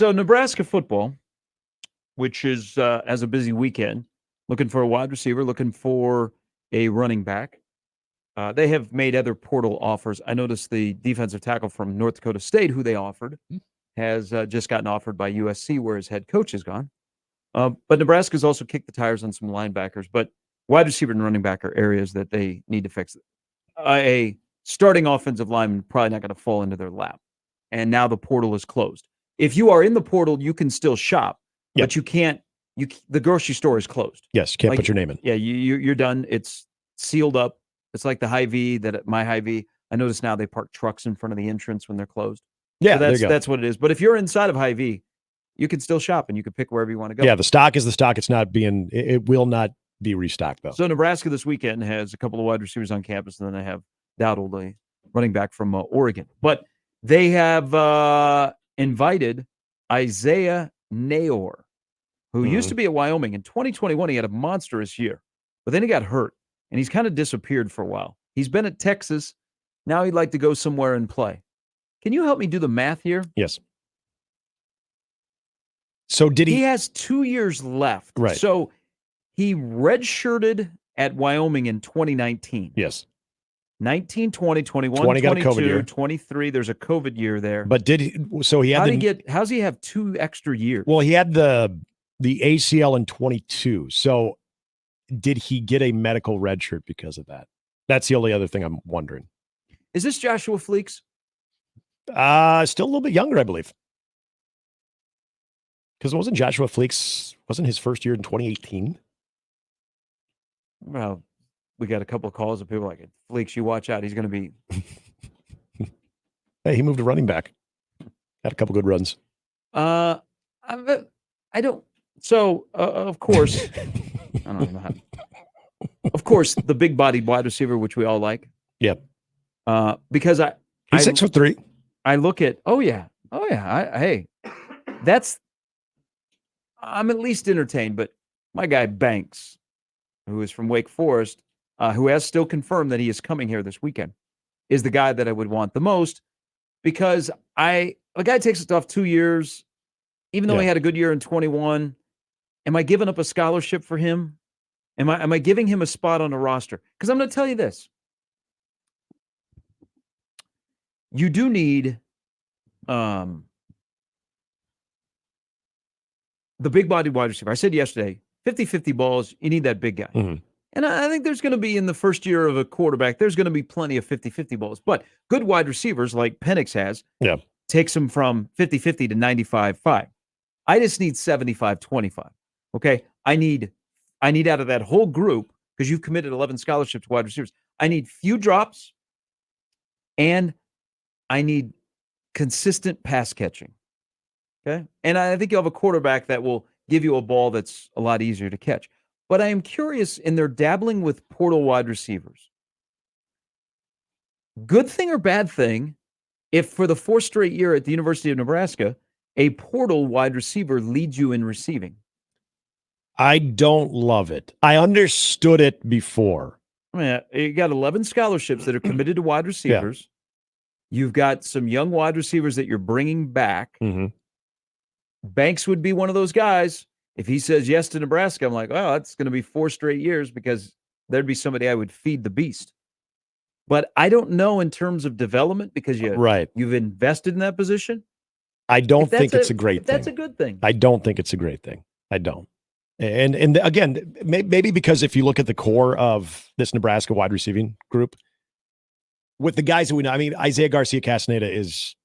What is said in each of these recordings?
So Nebraska football, which is as a busy weekend, looking for a wide receiver, looking for a running back. They have made other portal offers. I noticed the defensive tackle from North Dakota State, who they offered, has just gotten offered by USC, where his head coach is gone. But Nebraska's also kicked the tires on some linebackers. But wide receiver and running back are areas that they need to fix. A starting offensive lineman probably not going to fall into their lap. And now the portal is closed. If you are in the portal, you can still shop, but you can't. The grocery store is closed. Yes, can't put your name in. Yeah, you're done. It's sealed up. It's like the Hy-Vee that my Hy-Vee. I notice now they park trucks in front of the entrance when they're closed. Yeah, so that's what it is. But if you're inside of Hy-Vee, you can still shop and you can pick wherever you want to go. Yeah, the stock is the stock. It will not be restocked though. So Nebraska this weekend has a couple of wide receivers on campus, and then they have Dowdle, the running back from Oregon. But they have invited Isaiah Nayor, who used to be at Wyoming. In 2021, he had a monstrous year, but then he got hurt, and he's kind of disappeared for a while. He's been at Texas. Now he'd like to go somewhere and play. Can you help me do the math here? Yes. So He has 2 years left. Right. So he redshirted at Wyoming in 2019. Yes. 19, 20, 21, 20 got a 22, COVID year. 23. There's a COVID year there. But how's he have 2 extra years? Well, he had the ACL in 22. So did he get a medical red shirt because of that? That's the only other thing I'm wondering. Is this Joshua Fleeks? Still a little bit younger, I believe. Because wasn't Joshua Fleeks, wasn't his first year in 2018? Well, we got a couple of calls of people like, Fleeks, you watch out. He's going to be. Hey, he moved to running back. Had a couple good runs. I don't. So, of course, I don't know how. Of course, the big-bodied wide receiver, which we all like. Yep. Because he's 6'3". I look at. Hey, I'm at least entertained. But my guy Banks, who is from Wake Forest, who has still confirmed that he is coming here this weekend, is the guy that I would want the most, because a guy takes it off 2 years, even though he had a good year in 21. Am I giving up a scholarship for him? Am I giving him a spot on the roster? Because I'm going to tell you this. You do need the big-bodied wide receiver. I said yesterday, 50-50 balls, you need that big guy. Mm-hmm. And I think there's going to be, in the first year of a quarterback, there's going to be plenty of 50-50 balls. But good wide receivers like Penix has takes them from 50-50 to 95-5. I just need 75-25. Okay? I need out of that whole group, because you've committed 11 scholarships to wide receivers, I need few drops, and I need consistent pass catching. Okay? And I think you'll have a quarterback that will give you a ball that's a lot easier to catch. But I am curious, in their dabbling with portal wide receivers. Good thing or bad thing if for the 4th straight year at the University of Nebraska, a portal wide receiver leads you in receiving? I don't love it. I understood it before. I mean, you got 11 scholarships that are committed to wide receivers. Yeah. You've got some young wide receivers that you're bringing back. Mm-hmm. Banks would be one of those guys. If he says yes to Nebraska, I'm like, oh, that's going to be 4 straight years, because there'd be somebody I would feed the beast. But I don't know in terms of development, because you've invested in that position. I don't think it's a great thing. That's a good thing. I don't think it's a great thing. I don't. And again, maybe because if you look at the core of this Nebraska wide receiving group, with the guys that we know, I mean, Isaiah Garcia-Castaneda is,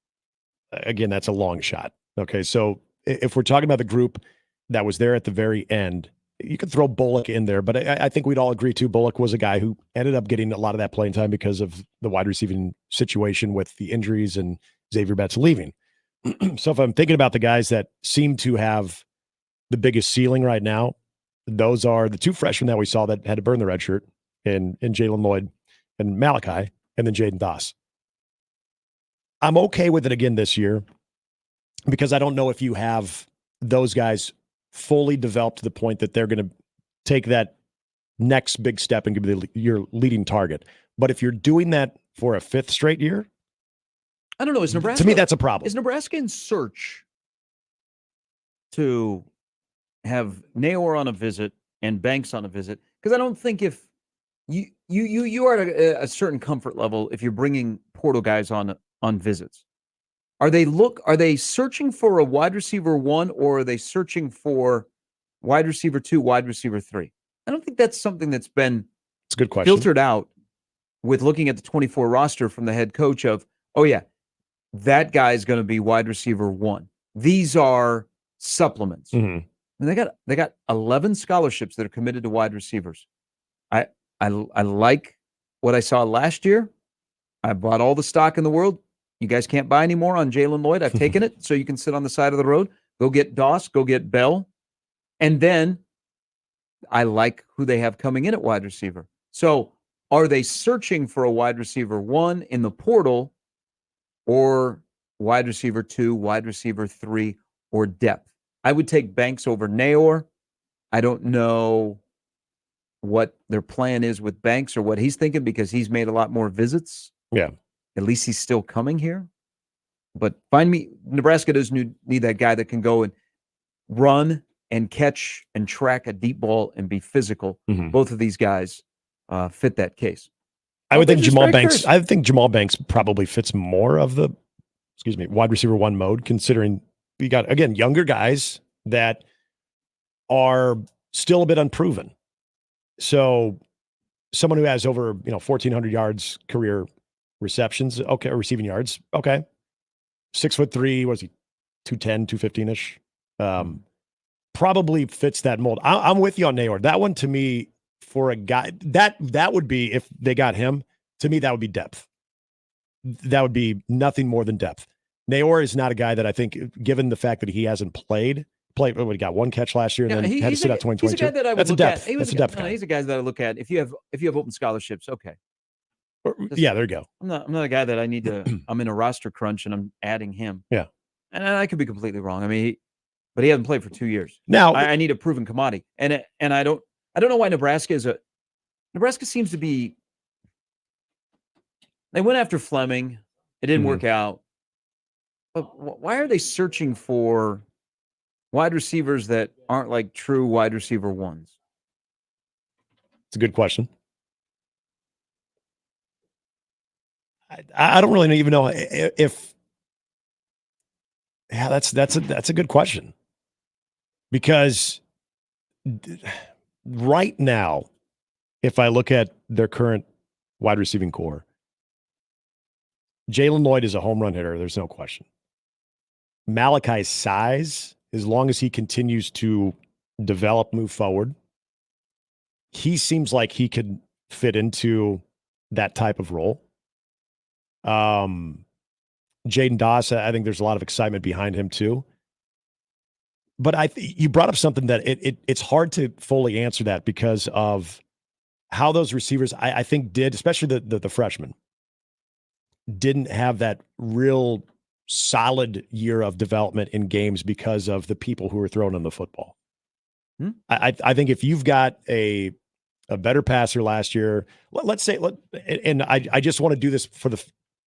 again, that's a long shot. Okay, so if we're talking about the group that was there at the very end, you could throw Bullock in there, but I think we'd all agree too, Bullock was a guy who ended up getting a lot of that playing time because of the wide receiving situation with the injuries and Xavier Betts leaving. So if I'm thinking about the guys that seem to have the biggest ceiling right now, those are the 2 freshmen that we saw that had to burn the red shirt, in Jalen Lloyd and Malachi, and then Jaden Doss. I'm okay with it again this year, because I don't know if you have those guys fully developed to the point that they're going to take that next big step and be your leading target. But if you're doing that for a 5th straight year, I don't know. Is Nebraska, to me, that's a problem. Is Nebraska in search to have Naor on a visit and Banks on a visit, because I don't think if you are at a certain comfort level if you're bringing portal guys on visits. Are they searching for a wide receiver 1, or are they searching for wide receiver 2, wide receiver 3? I don't think that's something that's been It's a good question. filtered out with looking at the 24 roster from the head coach of, oh yeah, that guy's going to be wide receiver 1. These are supplements. Mm-hmm. And they got 11 scholarships that are committed to wide receivers. I like what I saw last year. I bought all the stock in the world. You guys can't buy any more on Jalen Lloyd. I've taken it so you can sit on the side of the road. Go get Doss, go get Bell. And then I like who they have coming in at wide receiver. So are they searching for a wide receiver 1 in the portal, or wide receiver 2, wide receiver 3, or depth? I would take Banks over Naor. I don't know what their plan is with Banks or what he's thinking, because he's made a lot more visits. Yeah. At least he's still coming here. But Nebraska does need that guy that can go and run and catch and track a deep ball and be physical. Mm-hmm. Both of these guys fit that case. I would think Jamal Banks. I think Jamal Banks probably fits more of the, wide receiver 1 mode, considering we got, again, younger guys that are still a bit unproven. So someone who has over 1,400 yards career receptions, okay, or receiving yards, okay. 6'3", was he 210, 215-ish? Probably fits that mold. I'm with you on Naor. That one, to me, for a guy, that would be, if they got him, to me, that would be depth. That would be nothing more than depth. Naor is not a guy that I think, given the fact that he hasn't played, he got 1 catch last year and then had to sit out 2022. He's a guy that I would That's look a depth. at. That's a depth guy. He's a guy that I look at. If you have open scholarships, okay. Yeah, there you go. I'm not a guy that I need to. I'm in a roster crunch and I'm adding him. Yeah, and I could be completely wrong. I mean, but he hasn't played for 2 years. Now I need a proven commodity, and I don't know why Nebraska seems to be. They went after Fleming. It didn't work out. But why are they searching for wide receivers that aren't like true wide receiver 1s? It's a good question. I don't really even know if. Yeah, that's a good question, because right now, if I look at their current wide receiving core, Jalen Lloyd is a home run hitter. There's no question. Malachi's size, as long as he continues to develop, move forward, he seems like he could fit into that type of role. Jaden Doss, I think there's a lot of excitement behind him too. But you brought up something that it's hard to fully answer that, because of how those receivers, I think, did, especially the freshmen, didn't have that real solid year of development in games because of the people who were throwing them the football. I think if you've got a better passer last year, let's say, and I just want to do this for the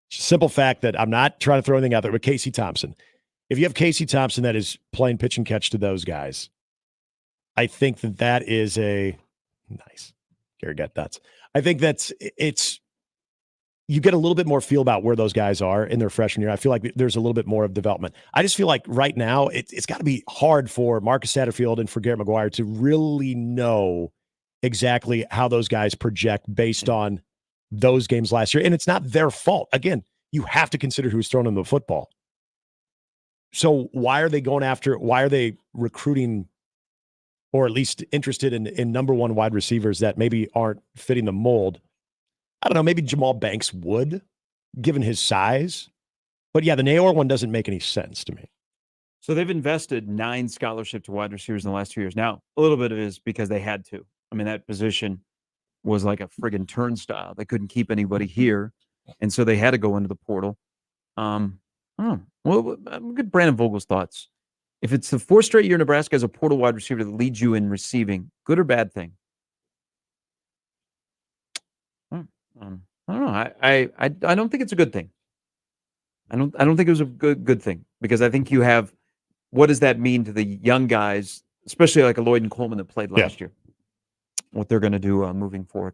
simple fact that I'm not trying to throw anything out there, but Casey Thompson. If you have Casey Thompson that is playing pitch and catch to those guys, I think that is a nice. Gary got nuts. I think you get a little bit more feel about where those guys are in their freshman year. I feel like there's a little bit more of development. I just feel like right now it's got to be hard for Marcus Satterfield and for Garrett McGuire to really know exactly how those guys project based on those games last year. And it's not their fault. Again, you have to consider who's throwing them the football. So why are they recruiting, or at least interested in number 1 wide receivers that maybe aren't fitting the mold? I don't know, maybe Jamal Banks would, given his size. But yeah, the Naor one doesn't make any sense to me. So they've invested 9 scholarships to wide receivers in the last 2 years. Now, a little bit of it is because they had to. I mean, that position was like a friggin' turnstile. They couldn't keep anybody here, and so they had to go into the portal. I don't know. Well, good Brandon Vogel's thoughts. If it's the 4th straight year Nebraska has a portal wide receiver that leads you in receiving, good or bad thing? I don't know. I don't think it's a good thing. I don't think it was a good thing, because I think you have what does that mean to the young guys, especially like a Lloyd and Coleman that played Yeah. last year? What they're going to do moving forward.